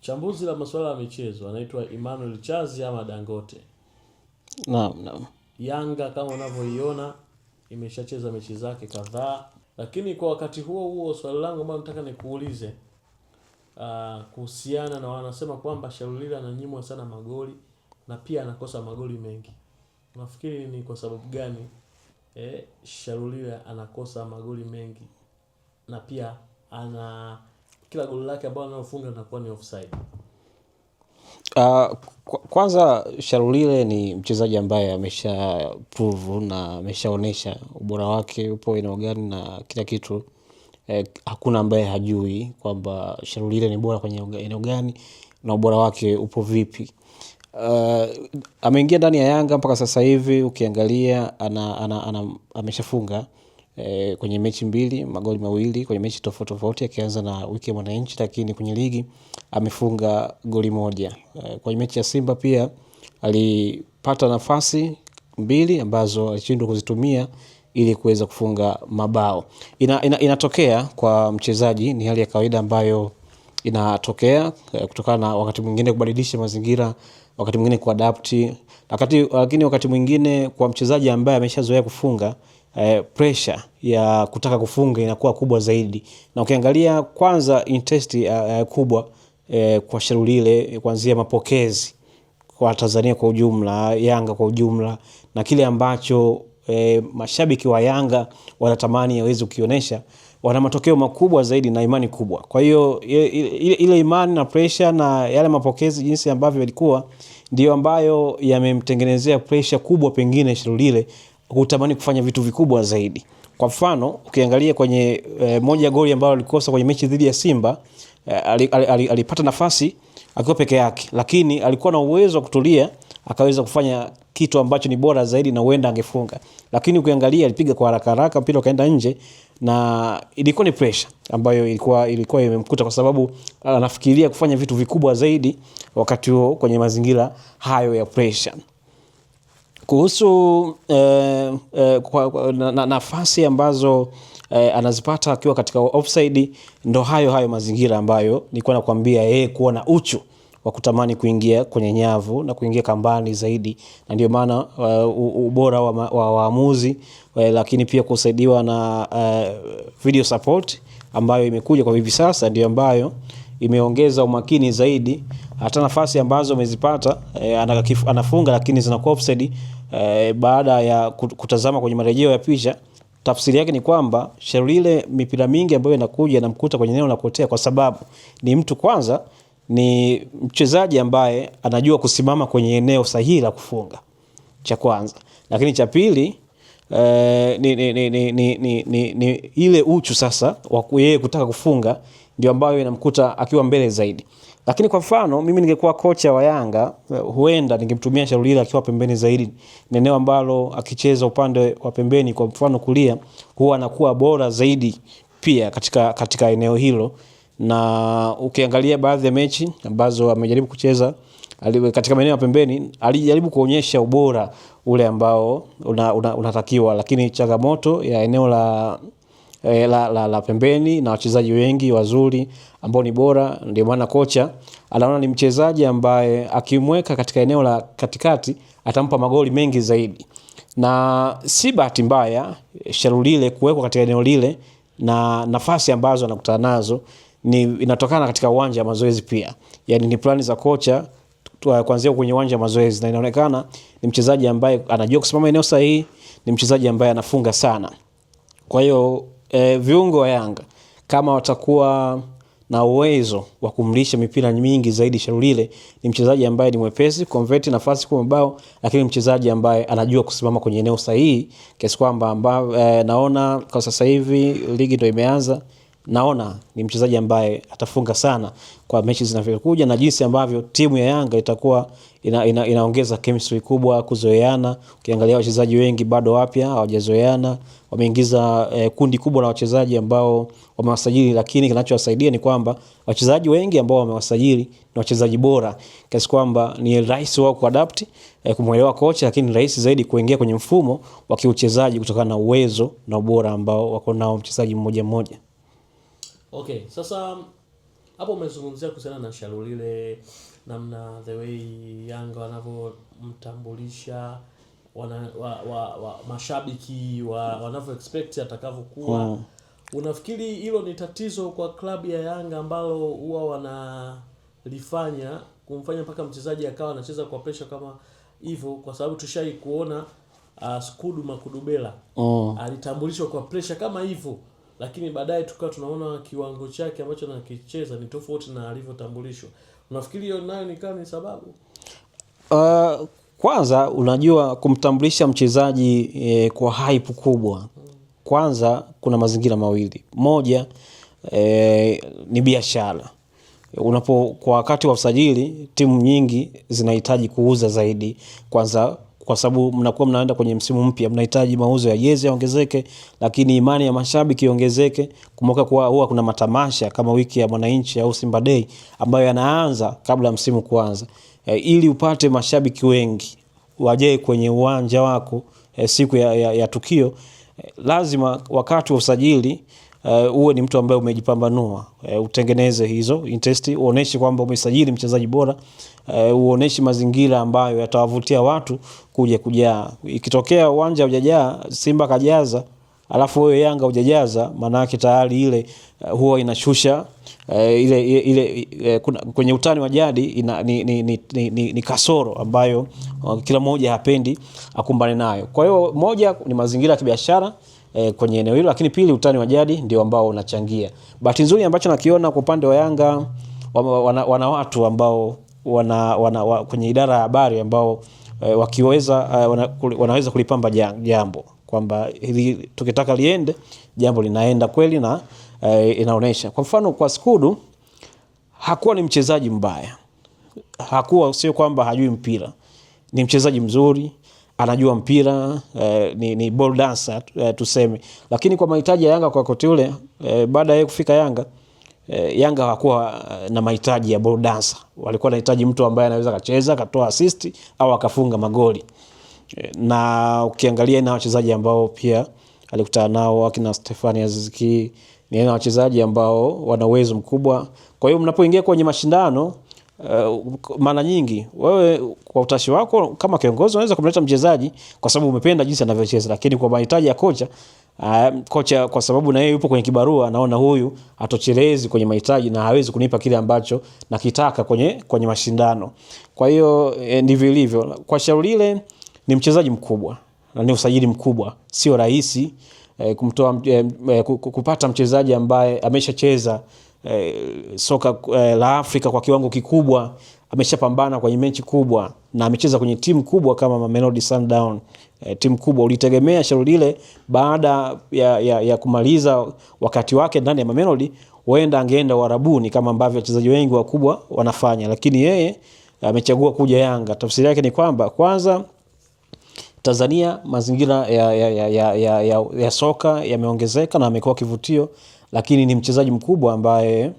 Chambuzi la masuala ya michezo anaitwa Emmanuel Chazi ama Dangote. Naam. Yanga kama unavyoiona imeshacheza mechi zake kadhaa, lakini kwa wakati huo swali langu ambalo nataka nikuulize kuhusiana na wanasema kwamba Shalulile ananyimwa sana magoli na pia anakosa magoli mengi. Unafikiri ni kwa sababu gani Shalulile anakosa magoli mengi na pia kila goli lake ambalo analofunga linakuwa ni offside? Kwanza Shalulile ni mchezaji ambaye amesha prove na ameshaonesha ubora wake upo eneo gani na kila kitu. Hakuna ambaye hajui kwamba Shalulile ni bora kwenye eneo gani na ubora wake upo vipi. Ameingia ndani ya Yanga mpaka sasa hivi ukiangalia ameshafunga kwenye mechi 2 magoli 2 kwenye mechi tofauti akianza na wiki ya Mwananchi, lakini kwenye ligi amefunga goli 1. Kwenye mechi ya Simba pia alipata nafasi 2 ambazo alishindwa kuzitumia ili kuweza kufunga mabao. Inatokea kwa mchezaji, ni hali ya kawaida ambayo inatokea kutokana na wakati mwingine kubadilisha mazingira, wakati mwingine kuadapt, lakini wakati mwingine kwa mchezaji ambaye ameshazoea kufunga pressure ya kutaka kufunga inakuwa kubwa zaidi. Na ukiangalia kwanza intensity kubwa kwa Shalulile kuanzia mapokezi kwa Tanzania kwa ujumla, Yanga kwa ujumla, na kile ambacho mashabiki wa Yanga wanatamani yaweze kukionyesha, wana matokeo makubwa zaidi na imani kubwa. Kwa hiyo ile imani na pressure na yale mapokezi jinsi ambavyo yalikuwa ndio ambayo yamemtengenezea pressure kubwa pengine Shalulile kutamani kufanya vitu vikubwa zaidi. Kwa mfano ukiangalia kwenye moja goli ambalo alikosa kwenye mechi dhidi ya Simba, alipata nafasi akiwa peke yake, lakini alikuwa na uwezo wa kutulia akaweza kufanya kitu ambacho ni bora zaidi na huenda angefunga. Lakini ukiangalia alipiga kwa haraka mpira ukaenda nje, na ilikuwa ni pressure ambayo ilikuwa imemkuta kwa sababu anafikiria kufanya vitu vikubwa zaidi wakati huo kwenye mazingira hayo ya pressure. Kuhusu nafasi ambazo anazipata akiwa katika offside, ndo hayo mazingira ambayo nilikuwa nakwambia yeye kuona uchu wa kutamani kuingia kwenye nyavu na kuingia kambani zaidi, na ndio maana ubora wa waamuzi, lakini pia kusaidiwa na video support ambayo imekuja kwa hivi sasa ndio ambayo imeongeza umakini zaidi. Hata nafasi ambazo amezipata anafunga lakini zinakuwa offside, baada ya kutazama kwenye marejeo ya picha, tafsiri yake ni kwamba Shalulile mipira mingi ambayo inakuja inamkuta kwenye eneo la kupotea, kwa sababu ni mtu kwanza ni mchezaji ambaye anajua kusimama kwenye eneo sahihi la kufunga, cha kwanza. Lakini cha pili ni ile uchu sasa wa yeye kutaka kufunga ndio ambayo inamkuta akiwa mbele zaidi. Lakini kwa mfano mimi ningekuwa kocha wa Yanga, huenda ningemtumia Shalulile akiwa pembeni zaidi. Ni eneo ambalo akicheza upande wa pembeni, kwa mfano kulia, huwa anakuwa bora zaidi pia katika eneo hilo. Na ukiangalia baadhi ya mechi ambazo amejaribu kucheza katika maeneo ya pembeni, alijaribu kuonyesha ubora ule ambao unatakiwa, lakini changamoto ya eneo la pembeni na wachezaji wengi wazuri ambao ni bora, ndio maana kocha anaona ni mchezaji ambaye akimweka katika eneo la katikati atampa magoli mengi zaidi. Na si bahati mbaya Shalulile kuwekwa katika eneo lile, na nafasi ambazo anakutana nazo inatokana katika uwanja wa mazoezi pia. Yaani ni plani za kocha kuanzia kwenye uwanja wa mazoezi, na inaonekana ni mchezaji ambaye anajua kusimama eneo sahihi, ni mchezaji ambaye anafunga sana. Kwa hiyo viungo wa Yanga kama watakuwa na uwezo wa kumlisha mipira mingi zaidi Shalulile, ni mchezaji ambaye ni mwepesi convert nafasi kwa mabao, lakini mchezaji ambaye anajua kusimama kwenye eneo sahihi, kiasi kwamba naona kwa sasa hivi ligi ndio imeanza, naona ni mchezaji ambaye atafunga sana kwa mechi zinavyokuja, na jinsi ambavyo timu ya Yanga itakuwa inaongeza chemistry kubwa, kuzoeana. Ukiangalia wachezaji wengi bado wapya hawajazoeana, wameingiza kundi kubwa la wachezaji ambao wamewasajili, lakini kinachowasaidia ni kwamba wachezaji wengi ambao wamewasajili ni wachezaji bora, kiasi kwamba ni rahisi wao kuadapt, kumuelewa kocha, lakini rahisi zaidi kuingia kwenye mfumo wa kiuchezaji kutokana na uwezo na ubora ambao wako nao mchezaji mmoja mmoja. Okay, sasa hapo umezungumzia kuhusiana na Shalulile, namna the way Yanga wanavyomtambulisha, mashabiki wanavyo expect atakavyokuwa. Unafikiri hilo ni tatizo kwa klabu ya Yanga ambalo huwa wanalifanya kumfanya mpaka mchezaji akawa anacheza kwa pressure kama hivyo? Kwa sababu tushai kuona Skudu Makudubela alitambulishwa kwa pressure kama hivyo, lakini baadaye tukawa tunaona kiwango chake ambacho anakicheza ni tofauti na alivyotambulishwa. Unafikiri hiyo nayo ni sababu? Kwanza unajua kumtambulisha mchezaji kwa hype kubwa. Kwanza kuna mazingira mawili. Moja ni biashara. Kwa wakati wa usajili timu nyingi zinahitaji kuuza zaidi. Kwanza kwa sababu mnakuwa mnaenda kwenye msimu mpya, mnahitaji mauzo ya jezi yaongezeke, lakini imani ya mashabiki iongezeke. Kumbuka kuwa huwa kuna matamasha kama wiki ya Mwananchi au Simba Day ambayo yanaanza kabla msimu kuanza. Ili upate mashabiki wengi waje kwenye uwanja wako siku ya tukio, lazima wakati wa usajili uwe ni mtu ambaye umejipambanua, utengeneze hizo interest, uoneshe kwamba umesajili mchezaji bora, uoneshe mazingira ambayo yatawavutia watu kujaa. Ikitokea uwanja hujajaa, Simba kajaza, alafu wewe Yanga hujajaza, maana yake tayari ile huwa inashusha ile kwenye utani wa jadi ni kasoro ambayo kila mmoja hapendi akumbane nayo. Kwa hiyo moja ni mazingira ya kibiashara kwenye eneo hilo, lakini pili utani wa jadi ndio ambao unachangia. Bahati nzuri ambacho nakiona kwa upande wa Yanga wana watu ambao kwenye idara ya habari ambao wakiweza wanaweza kulipamba jambo kwamba hili tukitaka liende, jambo linaenda kweli na inaonesha. Kwa mfano kwa Skudu hakuwa ni mchezaji mbaya. Sio kwamba hajui mpira. Ni mchezaji mzuri, anajua mpira, ni ball dancer tuseme. Lakini kwa mahitaji ya Yanga kwa wakati ule, baada ya kufika Yanga, Yanga hawakuwa na mahitaji ya ball dancer. Walikuwa wanahitaji mtu ambaye anaweza kacheza, katoa assist au akafunga magoli. Na ukiangalia na wachezaji ambao pia alikutana nao akina Stefani Aziz Ki, ni wachezaji ambao wana uwezo mkubwa. Kwa hiyo mnapoingia kwenye mashindano, mara nyingi wewe kwa utashi wako kama kiongozi unaweza kumleta mchezaji kwa sababu umependa jinsi anavyocheza, lakini kwa mahitaji ya kocha kwa sababu na yeye yupo kwenye kibarua, anaona huyu atochelezi kwenye mahitaji na hawezi kunipa kile ambacho nakitaka kwenye mashindano. Kwa hiyo ndivyo ilivyo. Kwa Shalulile ni mchezaji mkubwa na ni usajili mkubwa, sio rahisi kupata mchezaji ambaye ameshacheza soka la Afrika kwa kiwango kikubwa, ameshapambana kwenye mechi kubwa na amecheza kwenye timu kubwa kama Mamelodi Sundowns, timu kubwa. Ulitegemea Shalulile baada ya kumaliza wakati wake ndani ya Mamelodi huenda angeenda Uarabuni kama ambavyo wachezaji wengi wakubwa wanafanya, lakini yeye amechagua kuja Yanga. Tafsiri yake ni kwamba kwanza Tanzania mazingira ya soka yameongezeka na amekuwa kivutio, lakini ni mchezaji mkubwa ambaye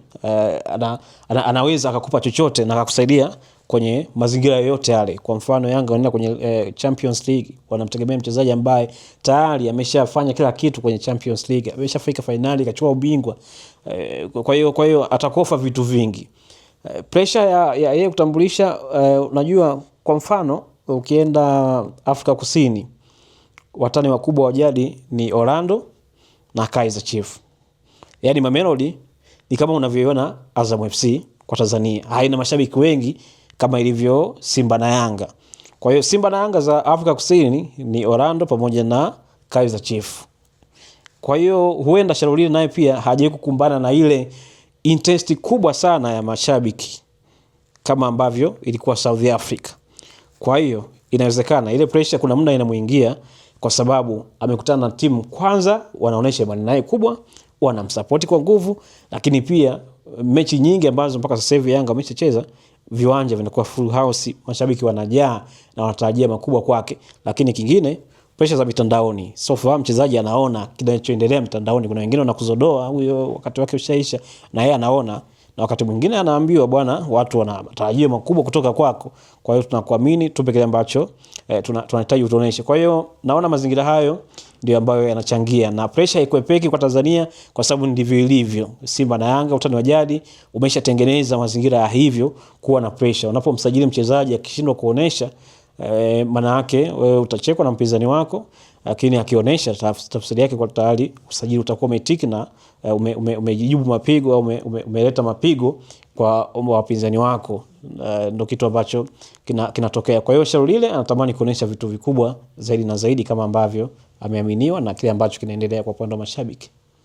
anaweza akakupa chochote na akakusaidia kwenye mazingira yoyote yale. Kwa mfano Yanga wanaenda kwenye Champions League, wanamtegemea mchezaji ambaye tayari ameshafanya kila kitu kwenye Champions League, ameshafika finali, kachukua ubingwa. Kwa hiyo atakofa vitu vingi. Pressure ya yeye kutambulisha, unajua kwa mfano ukienda Afrika Kusini, watani wakubwa wa jadi ni Orlando na Kaizer Chiefs. Yaani Mamelodi ni kama unavyoiona Azam FC kwa Tanzania, haina mashabiki wengi kama ilivyo Simba na Yanga. Kwa hiyo Simba na Yanga za Afrika Kusini ni Orlando pamoja na Kaizer Chiefs. Kwa hiyo huenda Shalulile naye pia hajawahi kukumbana na ile interest kubwa sana ya mashabiki kama ambavyo ilikuwa South Africa. Kwa hiyo inawezekana ile pressure kuna muda inamuingia kwa sababu amekutana na timu kwanza wanaonesha imani naye kubwa, wanamsupport kwa nguvu, lakini pia mechi nyingi ambazo mpaka sasa hivi Yanga wameshacheza viwanja vinakuwa full house, mashabiki wanajaa na wanatarajia makubwa kwake. Lakini kingine pressure za mitandaoni. So far mchezaji anaona kinachoendelea mitandaoni, kuna wengine wanakuzodoa huyo wakati wake ushaisha na yeye anaona, na wakati mwingine anaambiwa bwana, watu wana matarajio makubwa kutoka kwako, kwa hiyo tunakuamini, tupe kile ambacho tunahitaji utuoneshe. Kwa hiyo naona mazingira hayo ndio ambayo yanachangia, na pressure haikwepeki kwa Tanzania kwa sababu ndivyo ilivyo. Simba na Yanga, utani wa jadi umeshatengeneza mazingira ya hivyo kuwa na pressure. Unapomsajili mchezaji akishindwa kuonesha, maana yake wewe utachekwa na mpinzani wako, lakini akionyesha tafsiri yake kwa tayari usajili utakuwa umetiki na umejibu mapigo au umeleta mapigo kwa wapinzani wako. Ndio kitu ambacho kinatokea. Kwa hiyo Shalulile anatamani kuonesha vitu vikubwa zaidi na zaidi kama ambavyo ameaminiwa na kile ambacho kinaendelea kwa upande wa mashabiki.